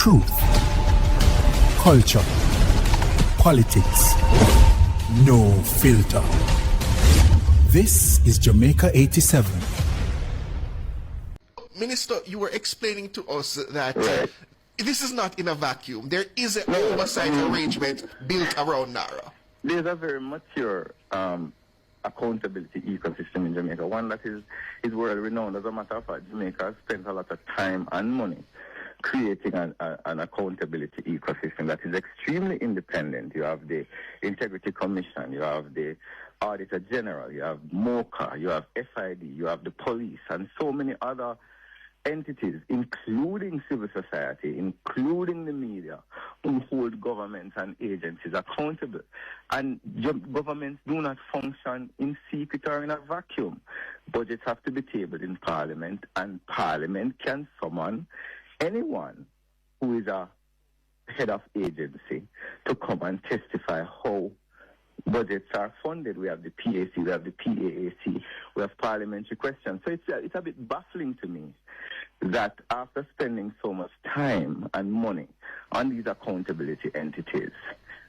Truth, culture, politics, no filter. This is Jamaica 87. Minister, you were explaining to us that this is not in a vacuum. There is an oversight arrangement built around NARRA. There's a very mature accountability ecosystem in Jamaica, one that is world renowned. As a matter of fact, Jamaica has spent a lot of time and money creating an accountability ecosystem that is extremely independent. You have the Integrity Commission, you have the Auditor General, you have MOCA, you have FID, you have the police, and so many other entities, including civil society, including the media, who hold governments and agencies accountable. And governments do not function in secret or in a vacuum. Budgets have to be tabled in Parliament, and Parliament can summon anyone who is a head of agency to come and testify how budgets are funded. We have the PAC, we have the PAAC, we have parliamentary questions. So it's a bit baffling to me that after spending so much time and money on these accountability entities,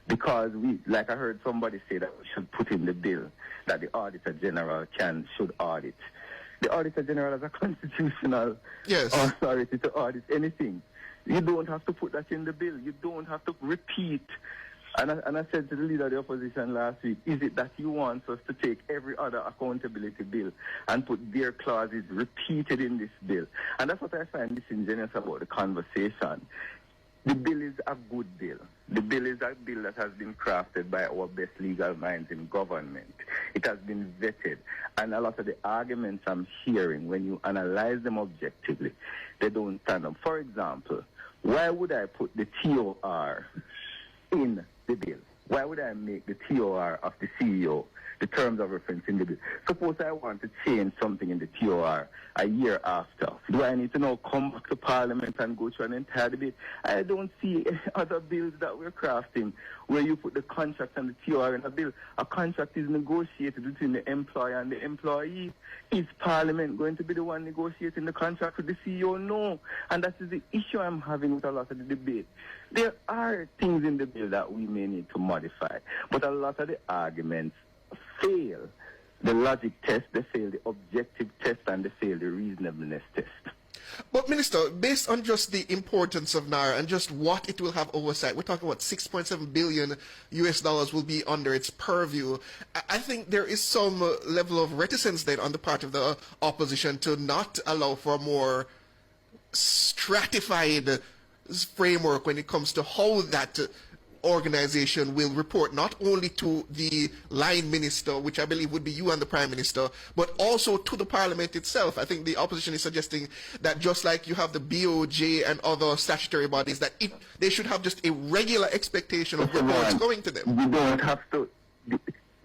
because we, like I heard somebody say that we should put in the bill that the Auditor General should audit. The Auditor General has a constitutional authority to audit anything. You don't have to put that in the bill. You don't have to repeat. And I said to the leader of the opposition last week, is it that you want us to take every other accountability bill and put their clauses repeated in this bill? And that's what I find disingenuous about the conversation. The bill is a good bill. The bill is a bill that has been crafted by our best legal minds in government. It has been vetted. And a lot of the arguments I'm hearing, when you analyze them objectively, they don't stand up. For example, why would I put the TOR in the bill? Why would I make the TOR of the CEO the terms of reference in the bill? Suppose I want to change something in the TOR a year after. Do I need to now come back to Parliament and go through an entire debate? I don't see any other bills that we're crafting where you put the contract and the TOR in a bill. A contract is negotiated between the employer and the employee. Is Parliament going to be the one negotiating the contract with the CEO? No. And that is the issue I'm having with a lot of the debate. There are things in the bill that we may need to modify, but a lot of the arguments fail the logic test, they fail the objective test, and they fail the reasonableness test. But Minister, based on just the importance of NARRA and just what it will have oversight, we're talking about $6.7 billion will be under its purview. I think there is some level of reticence then on the part of the opposition to not allow for a more stratified framework when it comes to how that organization will report not only to the line minister, which I believe would be you and the Prime Minister, but also to the Parliament itself. I think the opposition is suggesting that just like you have the BOJ and other statutory bodies, that they should have just a regular expectation of reports going to them. You don't have to.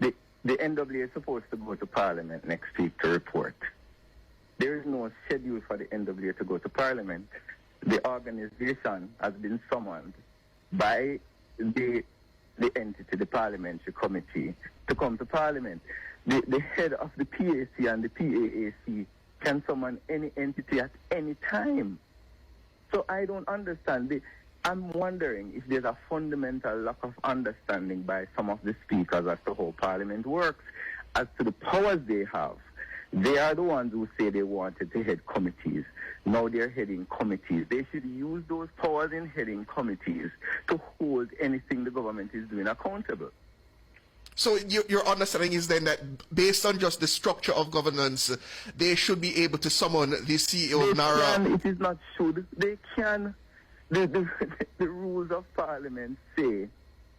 The NWA is supposed to go to Parliament next week to report. There is no schedule for the NWA to go to Parliament. The organization has been summoned by the entity, the Parliamentary Committee, to come to Parliament. The head of the PAC and the PAAC can summon any entity at any time. So I don't understand. I'm wondering if there's a fundamental lack of understanding by some of the speakers as to how Parliament works, as to the powers they have. They are the ones who say they wanted to head committees. Now they're heading committees. They should use those powers in heading committees to hold anything the government is doing accountable. So your understanding is then that based on just the structure of governance, they should be able to summon the CEO of NARRA? It is not should. They can. The rules of Parliament say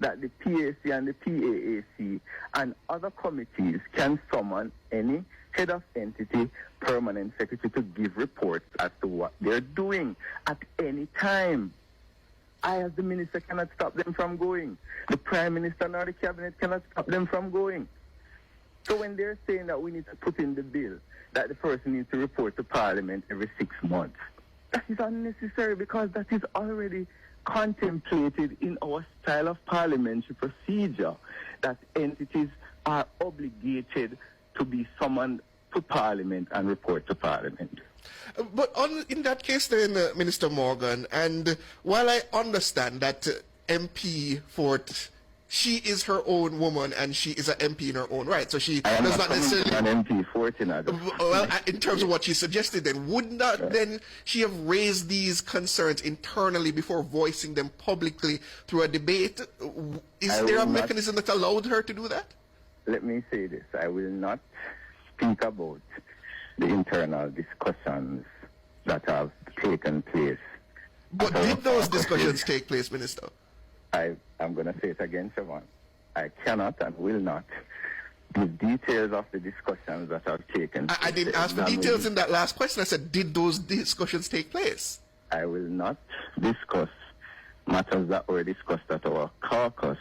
that the PAC and the PAAC and other committees can summon any head of entity, permanent secretary, to give reports as to what they're doing at any time. I, as the minister, cannot stop them from going. The Prime Minister nor the Cabinet cannot stop them from going. So when they're saying that we need to put in the bill that the person needs to report to Parliament every 6 months, that is unnecessary because that is already contemplated in our style of parliamentary procedure, that entities are obligated to be summoned to Parliament and report to Parliament. But in that case then, Minister Morgan, and while I understand that MP Fort, she is her own woman and she is an MP in her own right, so she does not necessarily... an MP Fort in other. Well, in terms of what she suggested then, would not then she have raised these concerns internally before voicing them publicly through a debate? Is there a mechanism that allowed her to do that? Let me say this. I will not speak about the internal discussions that have taken place. But did those discussions take place, Minister? I'm going to say it again, Siobhan. I cannot and will not give details of the discussions that have taken place. I didn't ask for details in that last question. I said, did those discussions take place? I will not discuss matters that were discussed at our caucus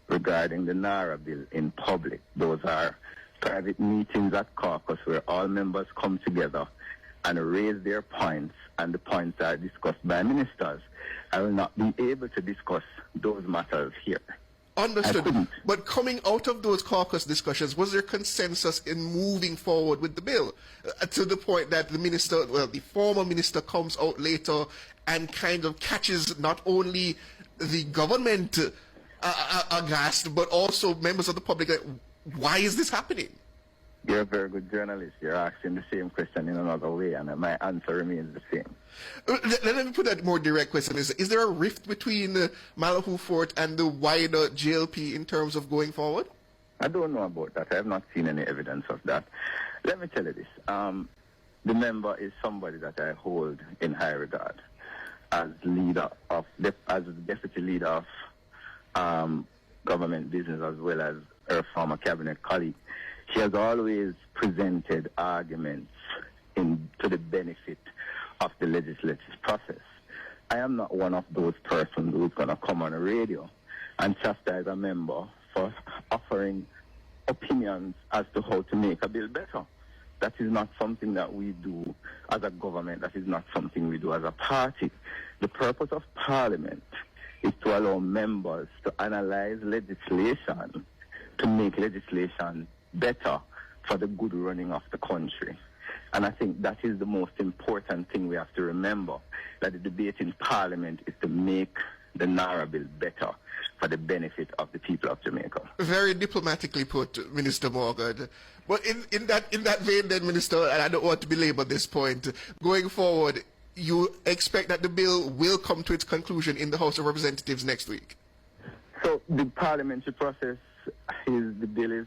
regarding the NARRA bill in public. Those are private meetings at caucus where all members come together and raise their points, and the points are discussed by ministers. I will not be able to discuss those matters here. Understood. But coming out of those caucus discussions, was there consensus in moving forward with the bill to the point that the minister, well, the former minister comes out later and kind of catches not only the government aghast, but also members of the public that, why is this happening? You're a very good journalist. You're asking the same question in another way, and my answer remains the same. Let me put a more direct question. Is there a rift between Malahoo Fort and the wider JLP in terms of going forward? I don't know about that. I have not seen any evidence of that. Let me tell you this. The member is somebody that I hold in high regard as deputy leader of government business, as well as her former cabinet colleague. She has always presented arguments to the benefit of the legislative process. I am not one of those persons who's going to come on the radio and chastise a member for offering opinions as to how to make a bill better. That is not something that we do as a government. That is not something we do as a party. The purpose of Parliament is to allow members to analyze legislation, to make legislation better for the good running of the country. And I think that is the most important thing we have to remember, that the debate in Parliament is to make the NARRA bill better for the benefit of the people of Jamaica. Very diplomatically put, Minister Morgan. But in that vein then, Minister, and I don't want to belabor this point, going forward, you expect that the bill will come to its conclusion in the House of Representatives next week? So the parliamentary process the bill is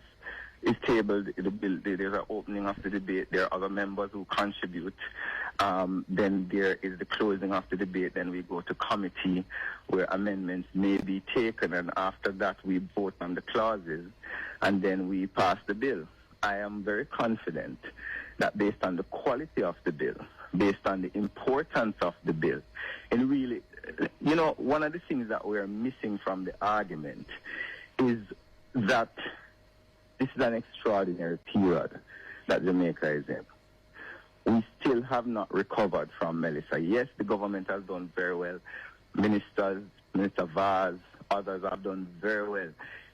tabled. There's an opening of the debate. There are other members who contribute. Then there is the closing of the debate. Then we go to committee where amendments may be taken. And after that, we vote on the clauses. And then we pass the bill. I am very confident that based on the quality of the bill, based on the importance of the bill, and really, you know, one of the things that we're missing from the argument is that this is an extraordinary period that Jamaica is in. We still have not recovered from Melissa. Yes, the government has done very well. Minister Vaz, others have done very well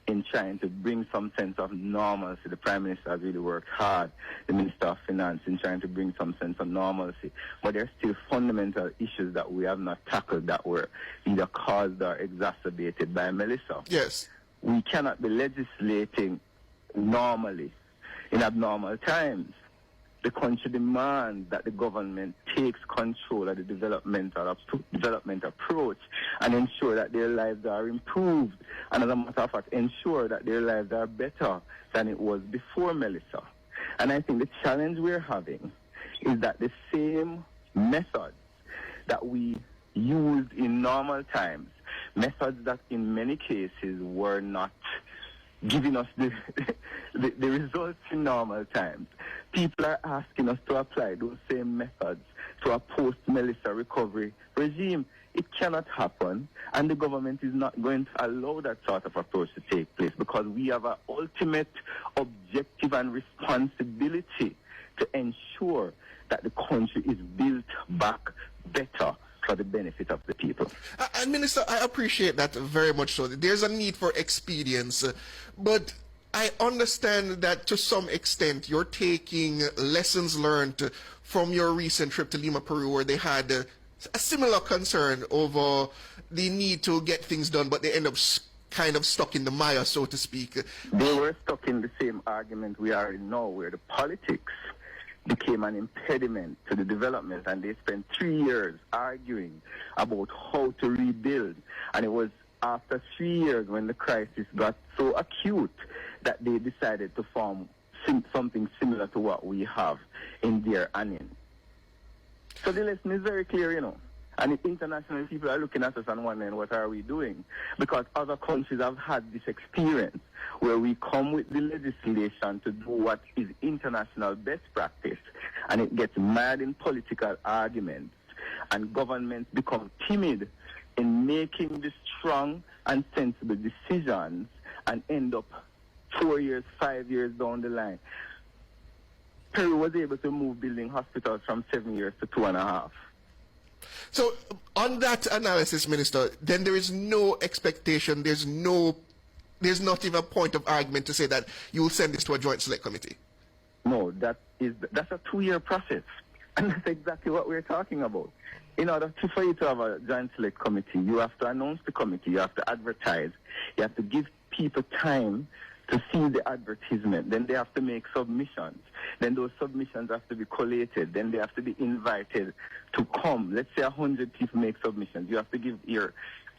in trying to bring some sense of normalcy. The Prime Minister has really worked hard, the Minister of Finance, in trying to bring some sense of normalcy. But there are still fundamental issues that we have not tackled that were either caused or exacerbated by Melissa. Yes. We cannot be legislating normally in abnormal times. The country demands that the government takes control of the development approach and ensure that their lives are improved, and as a matter of fact, ensure that their lives are better than it was before Melissa. And I think the challenge we're having is that the same methods that we used in normal times, methods that in many cases were not giving us the results in normal times. People are asking us to apply those same methods to a post-Melissa recovery regime. It cannot happen, and the government is not going to allow that sort of approach to take place, because we have an ultimate objective and responsibility to ensure that the country is built back better for the benefit of the people. And Minister, I appreciate that very much so. There's a need for expedience, but I understand that to some extent you're taking lessons learned from your recent trip to Lima, Peru, where they had a similar concern over the need to get things done, but they end up kind of stuck in the mire, so to speak. They were stuck in the same argument we are in now, where the politics became an impediment to the development, and they spent 3 years arguing about how to rebuild. And it was after 3 years, when the crisis got so acute, that they decided to form something similar to what we have in Deir Onion. So the lesson is very clear, you know. And international people are looking at us and wondering, what are we doing? Because other countries have had this experience where we come with the legislation to do what is international best practice, and it gets mad in political arguments, and governments become timid in making the strong and sensible decisions and end up 4 years, 5 years down the line. Peru was able to move building hospitals from 7 years to 2.5. So on that analysis, Minister, then there is no expectation, there's not even a point of argument to say that you will send this to a joint select committee. No, that's a 2-year process. And that's exactly what we're talking about. In order for you to have a joint select committee, you have to announce the committee, you have to advertise, you have to give people time to see the advertisement. Then they have to make submissions. Then those submissions have to be collated. Then they have to be invited to come. Let's say 100 people make submissions. You have to give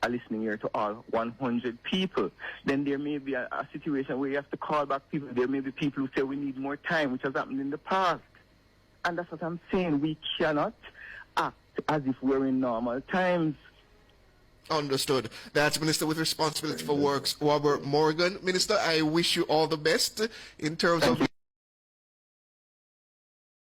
a listening ear to all 100 people. Then there may be a situation where you have to call back people. There may be people who say we need more time, which has happened in the past. And that's what I'm saying. We cannot act as if we're in normal times. Understood. That's Minister with Responsibility for Works, Robert Morgan. Minister, I wish you all the best in terms of